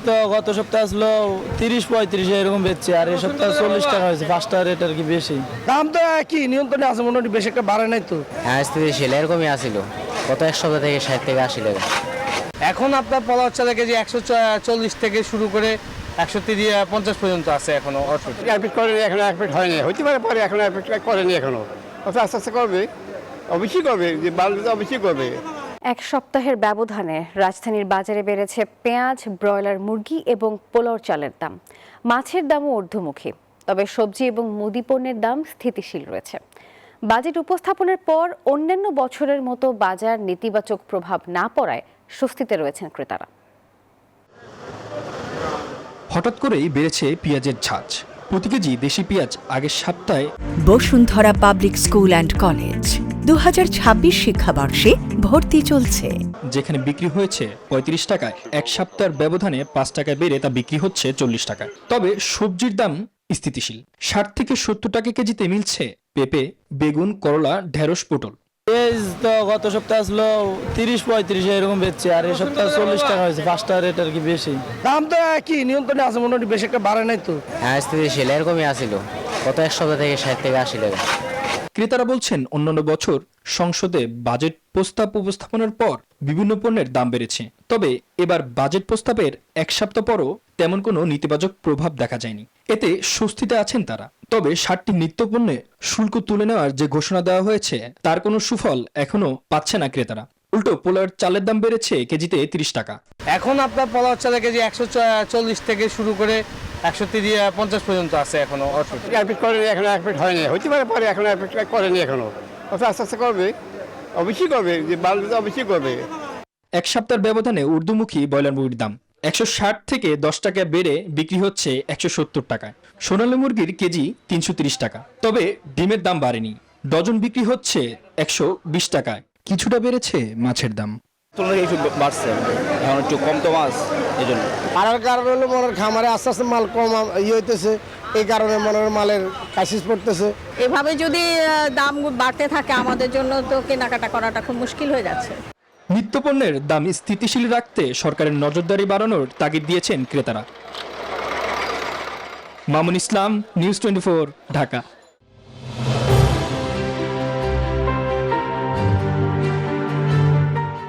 তো গত সপ্তাহে আসলো 30-35 এরকম বেচছে, আর এই সপ্তাহে 40 টাকা হয়েছে। 5 টাকা রেট আর কি বেশি। দাম তো কি নিয়ন্ত্রণে আছে, মোটামুটি বেশি একটা বাড়ে নাই তো। হ্যাঁ, স্থিতিশীল এরকমই আসিল গত এক সপ্তাহ থেকে 60 থেকে 80 টাকা। এখন আপনার পোলাও চালের কেজি 140 থেকে শুরু করে 150 পর্যন্ত আছে এখনো। অ্যাডমিট করেনি এখনো, অ্যাডমিট হয়নি, হইতে পারে পরে, এখনো অ্যাডমিট করেনি এখনো। আস্তে আস্তে করবে, অবশ্যই করবে, যে বাড়লে তো অবশ্যই করবে। এক সপ্তাহের ব্যবধানে রাজধানীর বাজারে বেড়েছে পেঁয়াজ, ব্রয়লার মুরগি এবং পোলাও চালের দাম। মাছের দামও ঊর্ধ্বমুখী, তবে সবজি এবং মুদি পণ্যের দাম স্থিতিশীল রয়েছে। বাজেট উপস্থাপনের পর অন্যান্য বছরের মতো বাজার নেতিবাচক প্রভাব না পড়ায় স্বস্তিতে রয়েছেন ক্রেতারা। হঠাৎ করেই বেড়েছে পেঁয়াজের ঝাঁজ। প্রতি কেজি দেশি পেঁয়াজ আগের সপ্তাহে। Bashundhara public school and college 2026 শিক্ষাবর্ষে ভর্তি চলছে। যেখানে বিক্রি হয়েছে 35 টাকায়, এক সপ্তাহের ব্যবধানে 5 টাকায় বেড়ে তা বিক্রি হচ্ছে 40 টাকায়। তবে সবজির দাম স্থিতিশীল। 60 থেকে 70 টাকা কেজিতে মিলছে পেঁপে, বেগুন, করলা, ঢেঁড়স, পটল। পেঁয়াজ তো গত সপ্তাহে আসলো 30-35 এরকম বেচছে, আর এই সপ্তাহে 40 টাকা হয়েছে। 5 টাকা রেট আর কি বেশি। দাম তো কি নিয়ন্ত্রণে আছে, মোটামুটি বেশি একটা বাড়ে নাই তো। হ্যাঁ, স্থিতিশীল এরকমই আসিল গত এক সপ্তাহ থেকে 60 থেকে 80 টাকা। ক্রেতারা বলছেন, অন্যান্য বছর সংসদে বাজেট প্রস্তাব উপস্থাপনের পর বিভিন্ন পণ্যের দাম বেড়েছে। তবে এবার বাজেট প্রস্তাবের এক সপ্তাহ পরও তেমন কোনো নেতিবাচক প্রভাব দেখা যায়নি। এতে স্বস্তিতে আছেন তারা। তবে 60টি নিত্যপণ্যে শুল্ক তুলে নেওয়ার যে ঘোষণা দেওয়া হয়েছে, তার কোনো সুফল এখনো পাচ্ছে না ক্রেতারা। উল্টো পোলাওর চালের দাম বেড়েছে কেজিতে 30 টাকা। এখন আপনার পোলাও চালের কেজি 140 থেকে শুরু করে 150 পর্যন্ত আছে এখনো। অ্যাডমিট করেনি এখনো, অ্যাডমিট হয়নি, হইতে পারে পরে, এখনো অ্যাডমিট করেনি এখনো। আস্তে আস্তে করবে, অবশ্যই করবে, যে বাড়লে তো অবশ্যই করবে। এক সপ্তাহের ব্যবধানে ঊর্ধ্বমুখী ব্রয়লার মুরগির দাম 160 থেকে 10 টাকা বেড়ে বিক্রি হচ্ছে 170 টাকায়। সোনালী মুরগির কেজি 330 টাকা। তবে ডিমের দাম বাড়েনি, ডজন বিক্রি হচ্ছে 120 টাকায়। কিছুটা বেড়েছে মাছের দাম। একটু বাড়ছে, এখন একটু কম তো মাছ, এই জন্য। আর কারণ হলো মনের খামারে আস্তে আস্তে মাল কম হইতেছে, এই কারণে মনের মালের ক্রাইসিস পড়তেছে। এভাবে যদি দাম বাড়তে থাকে আমাদের জন্য তো কেনাকাটা করাটা খুব মুশকিল হয়ে যাচ্ছে। নিত্যপণ্যের দাম স্থিতিশীল রাখতে সরকারের নজরদারি বাড়ানোর তাগিদ দিয়েছেন ক্রেতারা। মামুন ইসলাম, নিউজ 24, ঢাকা।